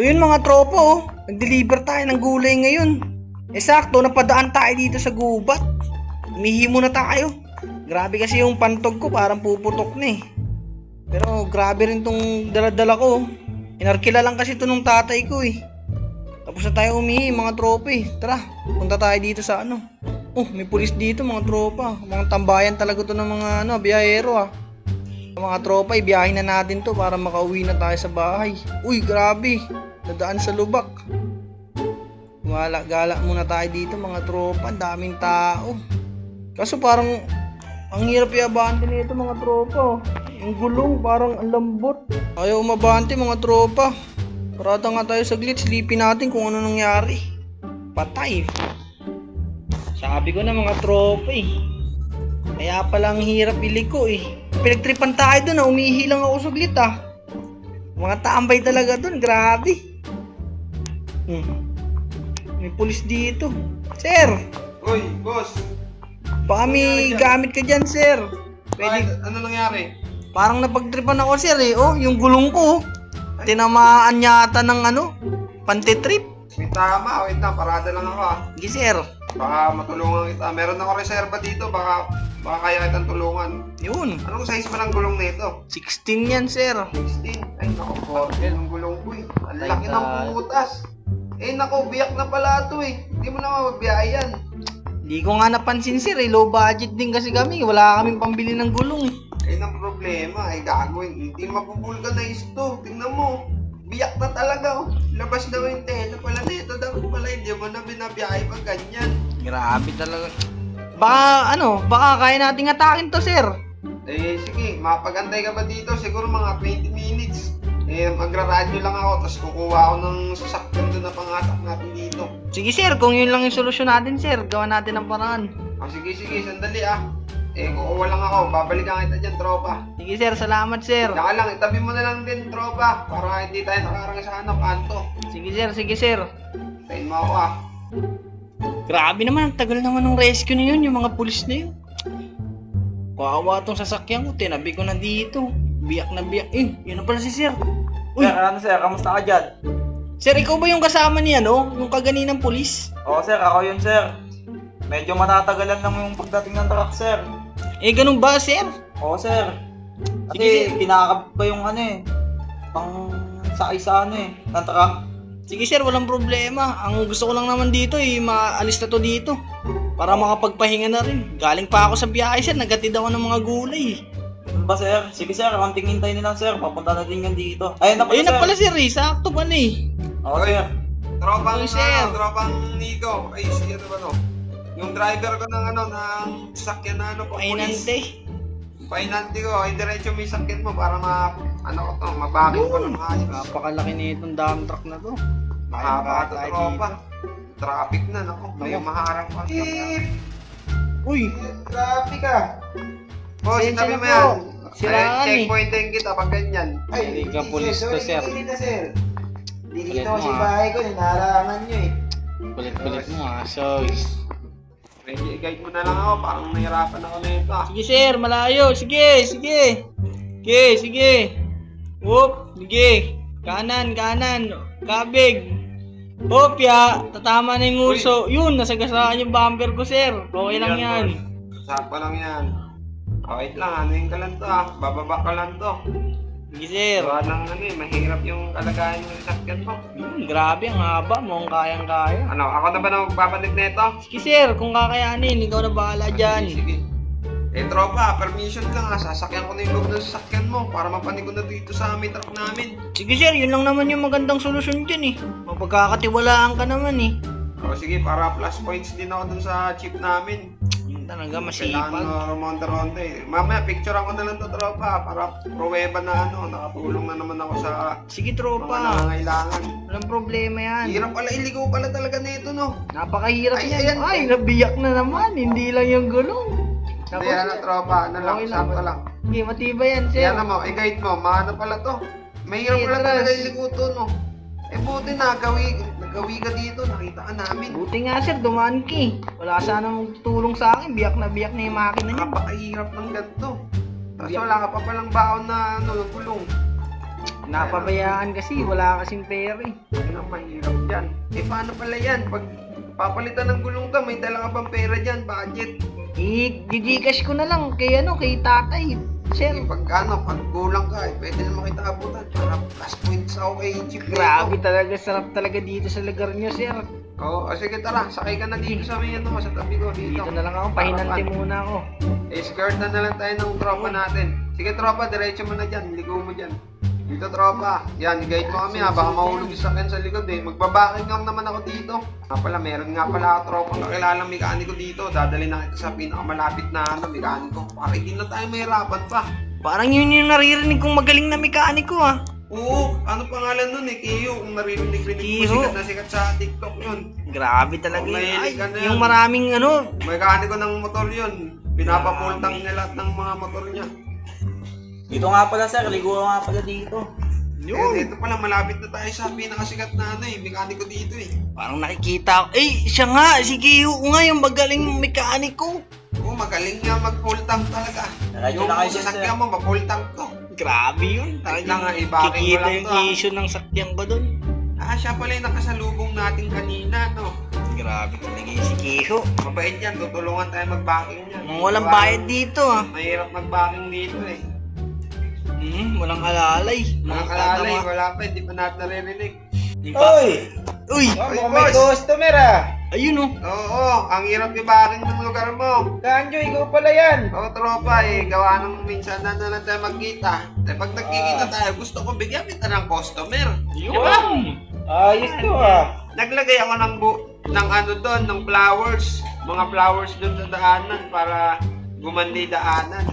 So yun mga tropa oh, nag-deliver tayo ng gulay ngayon. Sakto, napadaan tayo dito sa gubat. Umihi muna tayo. Grabe kasi yung pantog ko, parang puputok na eh. Pero grabe rin tong daladala ko. Inarkila lang kasi ito nung tatay ko eh. Tapos na tayo umihi mga tropa eh. Tara, punta tayo dito sa ano. Oh, may pulis dito mga tropa. Mga tambayan talaga to ng mga biyahero ah. Mga tropa, ibiyahin na natin to para makauwi na tayo sa bahay. Uy, grabe. Dadaan sa lubak. Gala muna tayo dito mga tropa. Ang daming tao. Kaso parang ang hirap i-abante nito mga tropa. Yung gulong parang ang lambot. Ayaw umabante mga tropa. Parada nga tayo saglit. Silipin natin kung ano nangyari. Patay. Sabi ko na mga tropa eh. Kaya palang hirap iliko eh. Pinagtripan tayo dun, umihi lang ako saglit ah. Mga tambay talaga dun, grabe. May pulis dito. Sir! Uy, boss! Baka may gamit ka dyan, sir. Pwede... Ano nangyari? Parang napagtripan ako, sir eh. Oh, yung gulong ko. Tinamaan yata ng pantitrip. May tama, wait na, parada lang ako ah. Sige, sir. Baka matulungan kita. Meron ako reserva dito, baka kaya kitang tulungan. Yun. Anong size ba ng gulong nito? 16 yan, sir. 16? Ay naku, 14 ang gulong ko eh. Ang laki ng butas. Eh naku, biyak na pala ito eh. Hindi mo na mabiyayan. Hindi ko nga napansin, sir eh. Low budget din kasi kami. Wala kaming pambili ng gulong eh. Ayun ang problema, ay gagawin. Hindi mapupulkanize to. Tingnan mo. Biyak na talaga oh. Labas na yung tela pala nito. Dapat pala hindi mo na binabiyahe pag ganyan. Grabe talaga. Baka kaya nating atakin to, sir. Eh sige, mapagantay ka ba dito? Siguro mga 20 minutes. Eh magra-radyo lang ako, tapos kukuha ako ng sasakyan doon na pangatak natin dito. Sige, sir. Kung yun lang yung solusyon natin, sir. Gawa natin ang paraan. Sige, sandali ah. Eh kukuha lang ako, babalikan kita dyan, tropa. Sige, sir. Salamat, sir. Saka lang, itabi mo na lang din, tropa, para hindi tayo nakarang sa kanto. Sige, sir. Sige, sir. Tayin mo ako ah. Grabe naman. Ang tagal naman ng rescue na yun. Yung mga pulis na yun. Kawawa tong sasakyan ko. Tinabi ko na dito. Biyak na biyak. Yun na pala si sir. Uy. Sir, kamusta ka dyan? Sir, ikaw ba yung kasama niya, yung kaganinang pulis? Oo sir, ako yun sir. Medyo matatagalan lang yung pagdating ng truck sir. Ganun ba, sir? Oo sir. Sige, Kasi kinakabit pa yung pang sakay sa ng truck. Sige, sir. Walang problema. Ang gusto ko lang naman dito, maalis na to dito. Para makapagpahinga na rin. Galing pa ako sa biyahe, sir. Nagatid ako ng mga gulay. Ano ba sir? Sige sir, konting hintay na lang sir. Papunta na din yan dito. Ayun na pala sir. Sakto pala eh. Oo sir. Tropang, Oy, sir. Tropang Nico. Ay, si ano ba no? Yung driver ko ng ng sasakyan na Painante. Painante ko, ay diretso may sakyan mo para mabagin ko ng ayos. Napakalaki na itong dump truck na to. Mahaba ito, tropa. Traffic na, naku. May maharang pa. Uy. Traffic ah. Boss, Pasensya sinabi na mo po. yan. Siraan Checkpointin kita pag ganyan. Hindi ka pulis to, sir. Sir. Kulit Dito mo, kasi ah. bahay ko, hinaharangan nyo eh. Kulit mo So, Medyo i-guide mo na lang ako, parang nahirapan ako na ito ah. sige, sir. Malayo. Sige. Sige. Whoop. Sige. Kanan. Kabig. Hop, ya. Tatama na yung uso. Yun, nasagasaan yung bumper ko, sir. Okay lang yan. Sakto lang yan. Wait lang, anuin ka lang to ah. Bababa ka lang to. Sige, sir. Gawa ng mahirap yung kalagayan ng sasakyan mo. Grabe, ang haba. Mukhang kayang-kaya. Ako na ba na magbabalik na ito? Sige, sir. Kung kakayanin, ikaw na bahala dyan. Sige. Tropa, permission lang ah. Sasakyan ko na yung loob ng sasakyan mo para mapanig ko na dito sa aming truck namin. Sige, sir. Yun lang naman yung magandang solusyon dyan eh. Mapagkakatiwalaan ka naman eh. Sige, para plus points din ako dun sa chip namin. Yun talaga, Kailangan masipag. rumonda-ronda eh. Mamaya, picture ako na lang to, tropa, para pruweba na nakatulong na naman ako sa Sige, mga tropa. nangangailangan. Walang problema yan. Hirap pala, iligaw pala talaga nito, no? Napakahirap Ay, yan. ayan. Ay, nabiyak na naman. Hindi lang yung gulong. Hindi, tropa, Okay lang. sakto lang. Sige, matibay yan, sir. Yan mo, i-guide mo, maano pala to. Mahirap Sige, pala atras. talaga iligaw to, no? Buti nagawi ka dito, nakita ka namin. Buti nga, sir. Dumaan ka eh. Wala sanang tutulong sa akin. Biyak na yung makina niya. Napakahirap ng ganito. Tapos wala ka pa palang baon na gulong. Napabayaan kasi, wala kasing pera eh. Yun ang mahirap dyan. Eh, paano pala yan? Pag papalitan ng gulong ka, may dala ka bang pera dyan? Budget? Gcash ko na lang kay tatay. Sir, Pag kulang ka, pwede naman kita abutan para plus points ako kay Chip. grabe talaga, sarap talaga dito sa lugar nyo, sir. Oo, sige tara, sakay ka na dito sa may sa tabi ko dito. Dito na lang ako, pahinante muna ako. Escort na lang tayo ng tropa natin. Sige tropa, diretso mo na dyan, ligo mo dyan. Dito tropa, yan, guide mo kami ha, baka mahulog yung sakyan sa likod eh. Magbabaking lang naman ako dito. Meron nga pala ako tropang kakilalang mekaniko dito. Dadali na kita sa pinakamalapit na mekaniko. Para hindi na tayo mahirapan pa. Parang yun yung naririnig kong magaling na mekaniko ah. Oo, ano pangalan nun eh, Kiyo. Kung naririnig-rinig mo, Kiyo. sikat na sikat sa TikTok yun. Grabe talaga Oh, yun. mahilig Ay, ka na yan. yung maraming Mekaniko ng motor yun. Pinapapultang niya lahat ng mga motor niya. Dito nga pala sir, ligo nga pala dito. Yun. Dito pala, malapit na tayo sa pinakasikat na mekaniko dito eh. parang nakikita ko. Eh, siya nga, si Kiyo nga yung magaling mekaniko. Oo, magaling nga mag-pultang talaga. Diretso Yung na kayo dyan, sasakyan sir. mo, mapultang to. Grabe yun. Lang nga, i-backing mo Kikita lang yung to, ah. issue ng sakyan ko doon. Siya pala yung nakasalubong natin kanina, no? Grabe talaga yung si Kiyo. Mabait yan, tutulungan tayo mag-backing yan. Walang bayad dito ah. Mahirap mag-backing dito eh. Walang alalay. Mga kalalay, wala pa, hindi pa natin naririnig. Di ba? Uy! Mukhang may customer ah. Ayun oh. Oo, ang hirap i-backing ng lugar mo. Ganjo, ikaw pala yan. Oo, tropa eh, gawa ng minsan na lang tayo magkita. Eh, pag nagkikita tayo, gusto ko bigyan kita ng customer. Yun! Ayos to ah. Naglagay ako ng ano doon, ng flowers. Mga flowers doon sa daanan para gumandi daanan.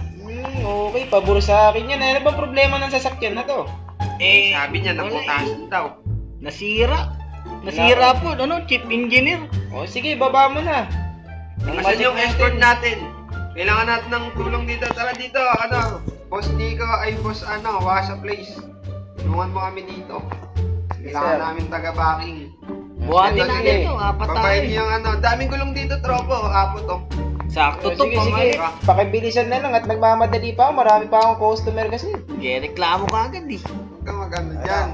Okay, pabor sa akin yan. Ano ba problema ng sasakyan na to? Sabi niya, wala naputasan daw. Nasira. Nasira po, chief engineer. O sige, baba mo na. Asan yung escort natin? Kailangan natin ng tulong dito. Tara dito, Boss Nico, Boss Wasa Place. Tulungan mo kami dito. Kailangan sir. namin taga-backing. Buhatin Sige, natin to, apat babayin tayo. niyo yung daming gulong dito, tropo. Apo to. Sakto to, Sige, sige. pamalit. Pakibilisan na lang at nagmamadali pa ako. Marami pa akong customer kasi. Reklamo ka agad eh. Huwag kang magano dyan.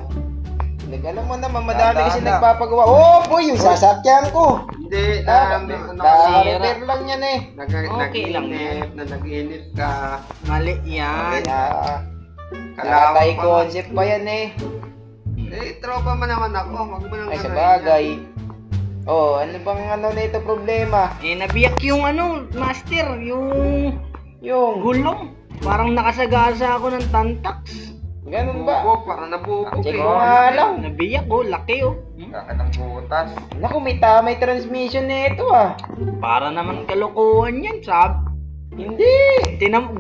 Alam mo naman, madami kasi nagpapagawa. Oh boy, yung sasakyan ko. Hindi, Naka-repair lang yan eh. Okay lang nag-inip ka. Mali yan. Nakatay concept pa yan eh. Eh, tropa mo naman ako. Huwag mo nang Ay, sa gano'n bagay. Oh, ano bang nito problema? Nabiyak yung master, yung Yung, gulong. Parang nakasagasa ako ng tantax. ganun ba? Bubo, parang nabubog Check eh. mo nga lang. Nabiyak laki oh. Kakatang butas. Naku, may tamay transmission na ito ah. Para naman kalokohan yan, Hindi.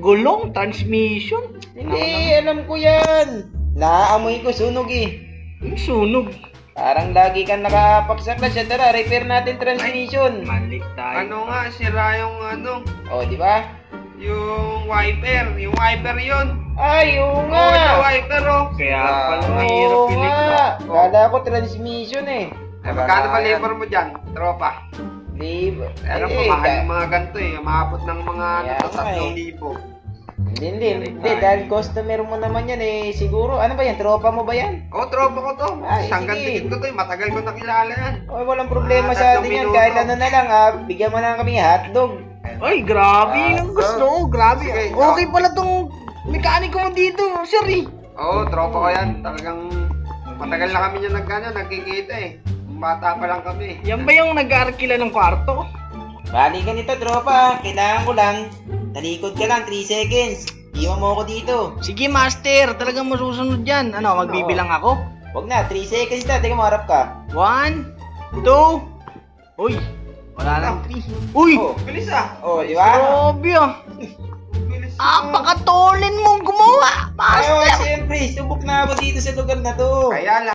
Gulong, transmission. Hindi, alam ko yan. Naamoy ko sunog eh. Yung sunog. Parang lagi kang nakapak sa clutch. Tara, repair natin transmission. Mali tayo. Ano nga, sira yung Oh, di ba? yung wiper. Yung wiper yun. Ay, oo Oo, nga. yung wiper oh. Kaya pala mahirap Oo pilit nga. na. Kala ko transmission eh. Eh, magkano ba labor mo dyan, tropa? Di ba? Alam mo, mahal yung mga ganito eh. Maabot ng mga Kaya nga eh. 3,000. Hindi, dahil customer mo naman yan eh. Siguro, ano ba yan? Tropa mo ba yan? Oo, tropa ko to. Ay, Sanggan sige. dikit ko to eh. Matagal ko nakilala yan. Oh, walang problema Ah, sa atin 3 yan. minuto. Kahit ano na lang ah. Bigyan mo na kami hotdog. Ay, grabe yung gusto ko. Grabe. Sige, Okay pala tong mekaniko mo dito, sir eh. Oo, tropa ko yan. Talagang matagal na kami niya nagkikita eh. Bata pa lang kami. Yan ba yung nag-arkila ng kwarto? Bali ganito, tropa. Kailangan ko lang. Talikod ka lang, 3 seconds. Iwan mo ako dito. Sige, master. Talagang masusunod yan. Magbibilang ako? Wag na, 3 seconds na. Teka, maharap ka. 1, 2. Uy, wala lang 3. Uy, Oh, Bilis ah. oh di ba? grabe ah. Bilis. Pakatolin mong gumawa, Ay, master. siyempre. Subok na ako dito sa lugar na to. Kaya lang.